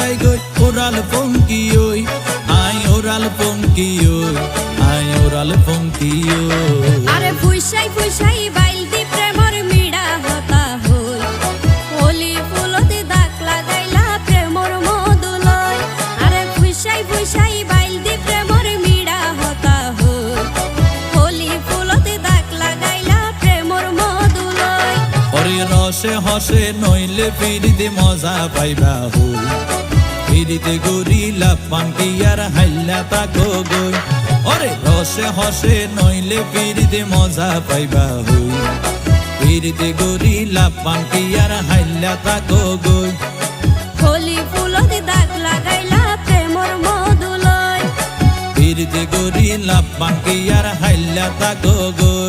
যায় গই ওরাল পঙ্কি ওই আই ওরাল পঙ্কি ওই আই ওরাল পঙ্কি ওই আরে ফুইসাই ফুইসাই বাইল দি প্রেমর মিড়া হতা হই হোলি ফুলতে দাগ লাগাইলা প্রেমর মধুলয় আরে ফুইসাই ফুইসাই বাইল দি প্রেমর মিড়া হতা হই হোলি ফুলতে দাগ লাগাইলা প্রেমর মধুলয় ওরে রসে হসে নইলে ফিরিতে মজা পাইবা হই ফিরিতে গরিলা পান্টি আর হাইলা তাকো গই ওরে রসে হসে নইলে ফিরিতে মজা পাইবা হই ফিরিতে গরিলা পান্টি আর হাইলা তাকো গই হোলি ফুলতে দাগ লাগাইলা প্রেমর মধুলয় ফিরিতে গরিলা পান্টি আর হাইলা তাকো গই